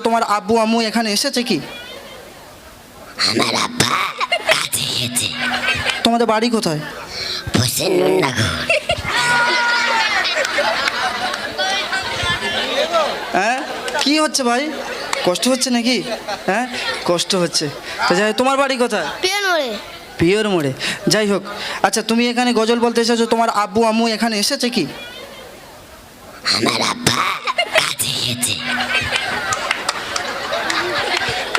তোমার আব্বু আম্মু এখানে এসেছে কি? আমার আব্বা কাছে গেছে। তোমাদের বাড়ি কোথায়? হোসেননগর। হ্যাঁ কি হচ্ছে ভাই, কষ্ট হচ্ছে নাকি? হ্যাঁ কষ্ট হচ্ছে তো যাই হোক, তোমার বাড়ি কোথায়? পিওর মোড়ে। যাই হোক, আচ্ছা তুমি এখানে গজল বলতে এসেছো, তোমার আব্বু আম্মু এখানে এসেছে কি? আমার আব্বা কাছে গেছে।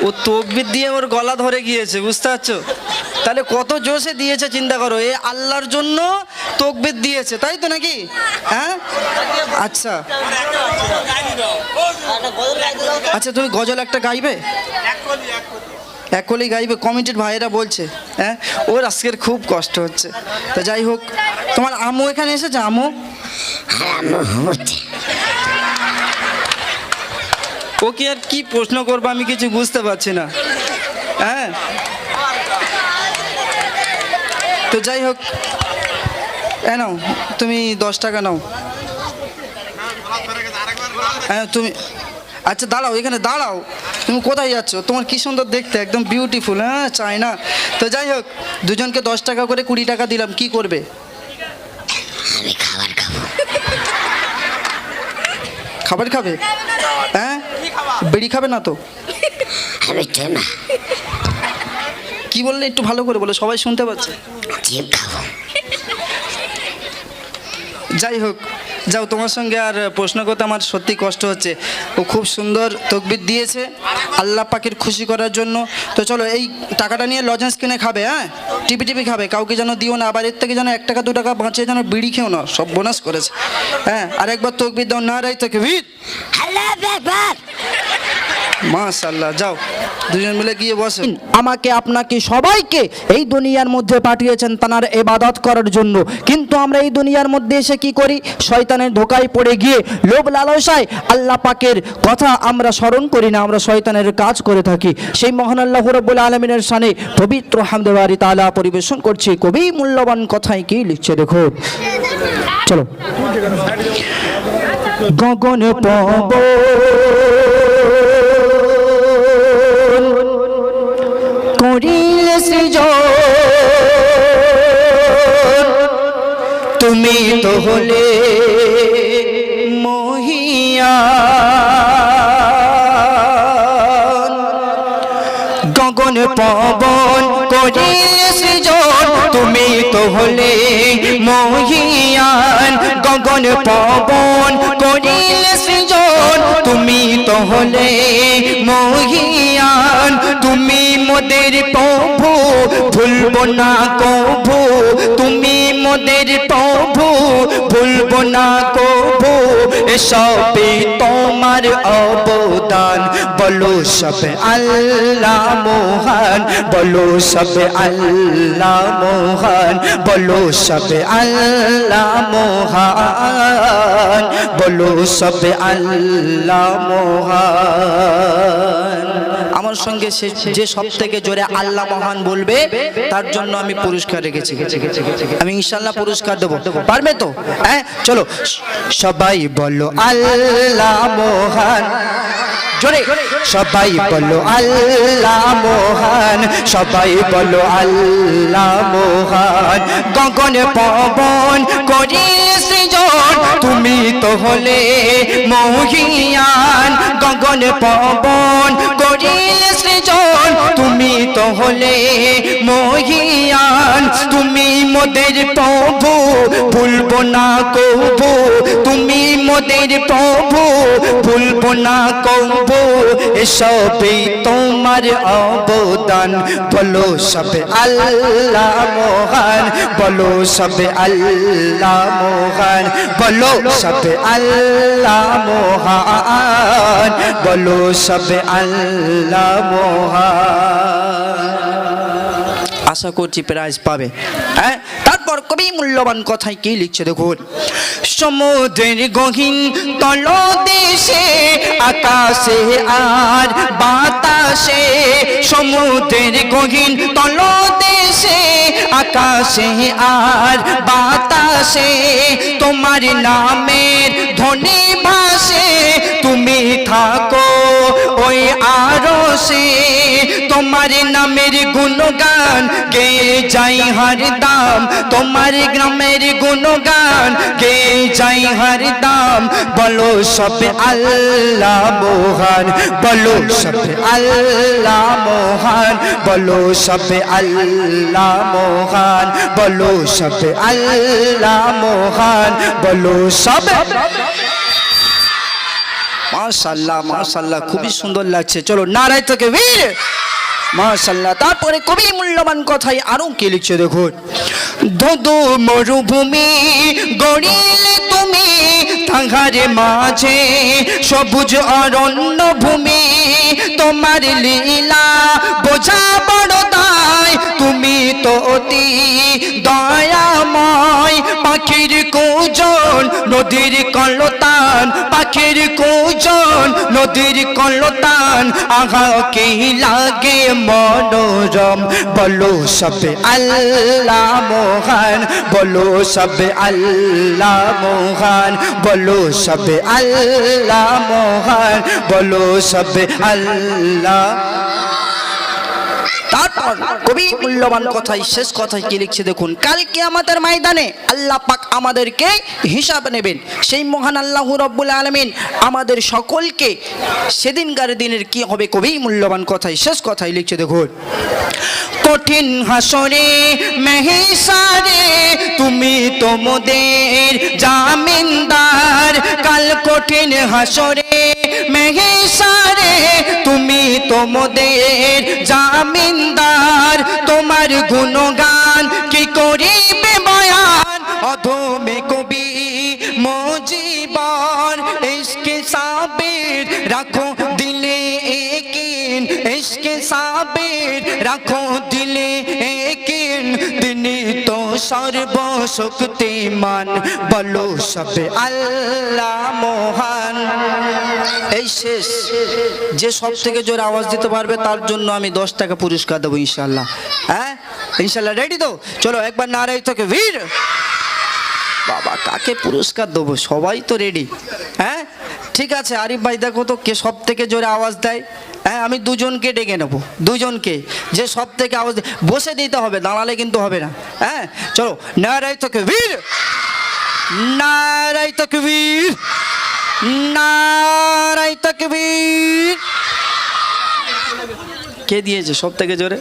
ও তকবির দিয়ে ওর গলা ধরে গিয়েছে, বুঝতে পারছো? তাহলে কত জোশে দিয়েছে চিন্তা করো, এ আল্লাহর জন্য তকবির দিয়েছে, তাই তো নাকি? হ্যাঁ আচ্ছা আচ্ছা, তুমি গজল একটা গাইবে? এক কলি গাইবে? কমিটির ভাইয়েরা বলছে। হ্যাঁ ওর আজকের খুব কষ্ট হচ্ছে। তো যাই হোক, তোমার আম্মু এখানে এসেছে? আম্মু ওকে আর কি প্রশ্ন করবো আমি কিছু বুঝতে পারছি না। হ্যাঁ তো যাই হোক, নাও তুমি 10 টাকা নাও। হ্যাঁ তুমি আচ্ছা দাঁড়াও, এখানে দাঁড়াও। তুমি কোথায় যাচ্ছ? তোমার কি সুন্দর দেখতে, একদম বিউটিফুল। হ্যাঁ চাই না। তো যাই হোক, দুজনকে 10 টাকা করে 20 টাকা দিলাম, কি করবে? আমি খাবার খাবো। খাবার খাবে? হ্যাঁ বিড়ি খাবে না তো? আমি না। কি বললে একটু ভালো করে বলো, সবাই শুনতে পাচ্ছে। জিপ খাবো। যাই হোক, যাও, তোমার সঙ্গে আর প্রশ্ন করতে আমার সত্যি কষ্ট হচ্ছে। ও খুব সুন্দর তকবির দিয়েছে আল্লাহ পাকের খুশি করার জন্য। তো চলো, এই টাকাটা নিয়ে লজেন্স কিনে খাবে। হ্যাঁ টিপি খাবে, কাউকে যেন দিও না। আবার এর থেকে যেন 1 টাকা 2 টাকা বাঁচিয়ে যেন বিড়ি খেও না, সব বোনাস করেছে। হ্যাঁ আর একবার তকবির দাও, না রাই তাকবীর, আল্লাহু আকবার। মাশাআল্লাহ। যাও দুজন মিলে গিয়ে বসে। আমাকে আপনাকে সবাইকে এই দুনিয়ার মধ্যে পাঠিয়েছেন তার ইবাদত করার জন্য, কিন্তু আমরা এই দুনিয়ার মধ্যে এসে কি করি? শয়তানের ধোঁকায় পড়ে গিয়ে লোভ লালসায় আল্লাহ পাকের কথা আমরা স্মরণ করি না, আমরা শয়তানের কাজ করে থাকি। সেই মহান আল্লাহ রাব্বুল আলামিনের শানে পবিত্র হামদে বারি তাআলা পরিবেশন করছি। কবি মূল্যবান কথায় কি লিখছে দেখো, চলো। গগন পব করিল সৃজন, তুমি তো হলে মহিয়ান। গগন পবন করিল সৃজন, তুমি তো হলে মহিয়ান। গগন পবন করিল সৃজন, তুমি তো হলে মহিয়ান। তুমি মোদের প্রভু, ভুলবো না কভু। তুমি মোদের প্রভু, ভুলবো না কভু। এসবে তোমার অবদান, বলো সব আল্লাহ মহান, বলো সব আল্লাহ মহান, বলো সব আল্লাহ মহান, বলো সব আল্লাহ মহান। আমার সঙ্গে যে সব থেকে জোরে আল্লাহ মহান বলবে তার জন্য আমি পুরস্কার রেখেছি। আমি ইনশাআল্লাহ পুরস্কার দেবো, পারবে তো? হ্যাঁ চলো সবাই বলো আল্লাহ মহান, জোরে সবাই বলো আল্লাহ মহান, সবাই বলো আল্লাহ মহান। গগন পবন করিল সৃজন, তুমি তো হলে মহিয়ান। গগন পবন করিল সৃজন, তুমি তো হলে মহিয়ান। তুমি মোদের প্রভু, ভুলবো না কভু। তুমি মোদের প্রভু, ভুলবো না কভু। এসবেই তোমার অবদান, বলো সব আল্লাহ মহান, বলো সব আল্লাহ মহান, বলো সব আল্লাহ মহান, বলো সব আল্লাহ মহান। আশা করছি প্রাইজ পাবে। হ্যাঁ তারপর কবি মূল্যবান কথায় কি লিখছে দেখুন। সমুদ্রের গহীন তলদেশে, আকাশে আর বাতাসে। সমুদ্রের গহীন তলদেশে, আকাশে আর বাতাসে। তোমার নামের ধ্বনি ভাসে, তুমি থাকো ওই আরশে তোমার নামের গুণগান গে যাই হরদম, তোমার গ্রামের গুণগান গে যাই হরদম। বলো সব আল্লাহ মহান, বলো সব আল্লাহ মহান, বলো সব আল্লাহ মহান, বলো সব আল্লাহ মহান, বলো সব। মাশাআল্লাহ মাশাআল্লাহ, খুবই সুন্দর লাগছে। চলো নারায়ে তাকবীর, মাশাআল্লাহ। তারপরে কবি মূল্যবান কথাই আরো কি লিখছে দেখুন। ধুধু মরুভূমি গড়িলে তুমি, তাহার মাঝে সবুজ অরণ্য ভূমি, তোমার লীলা বোঝা বড় দায়, তুমি তো অতি দয়াময়। পাখির কুজন নদীর কলতান, পাখির কুজন নদীর কলতান, আহা কি লাগে মনোরম। বলো সব আল্লাহ মহান, বলো সব আল্লাহ মহান, বলো সব আল্লাহ মহান, বলো সব আল্লাহ। তারপর কবি মূল্যবান কথাই শেষ কথাই কি লিখছে দেখুন। কালকে আমাদের ময়দানে আল্লাহ পাক আমাদেরকে হিসাব নেবেন। সেই মহান আল্লাহ রব্বুল আলামিন আমাদের সকলকে সেদিনকার দিনের কি হবে, কবি মূল্যবান কথাই শেষ কথাই লিখছে দেখুন। কঠিন হাসরে মেহিসারে তুমি তো মোদের জামিনদার, কাল কঠিন হাসরে মেহিসারে তুমি তো মোদের জামিনদার। তোমার গুণগান কি করিবে বয়ান, অধমে কবি মজিবর। ইশকে সাবির রাখো দিলে একিন, ইশকে সাবির রাখো দিলে একিন, তিনি তো সর্বশক্তিমান। বলো সব আল্লাহ মহান। এই শেষ, যে সব থেকে জোরে আওয়াজ দিতে পারবে তার জন্য আমি 10 টাকা পুরস্কার দেবো ইনশাআল্লাহ। হ্যাঁ ইনশাআল্লাহ, রেডি তো? চলো একবার নারায়ে তাকবীর। বাবা কাকে পুরস্কার দেবো, সবাই তো রেডি। হ্যাঁ ঠিক আছে, আরিফ ভাই দেখো তো কে সব থেকে জোরে আওয়াজ দেয়। হ্যাঁ আমি দুজনকে ডেকে নেবো, দুজনকে যে সব থেকে আওয়াজ বসে দিতে হবে, দাঁড়ালে কিন্তু হবে না। হ্যাঁ চলো নারায়ে তাকবীর, নারায়ে তাকবীর, নারায়ে তাকবীর। কে দিয়েছে সব থেকে জোরে?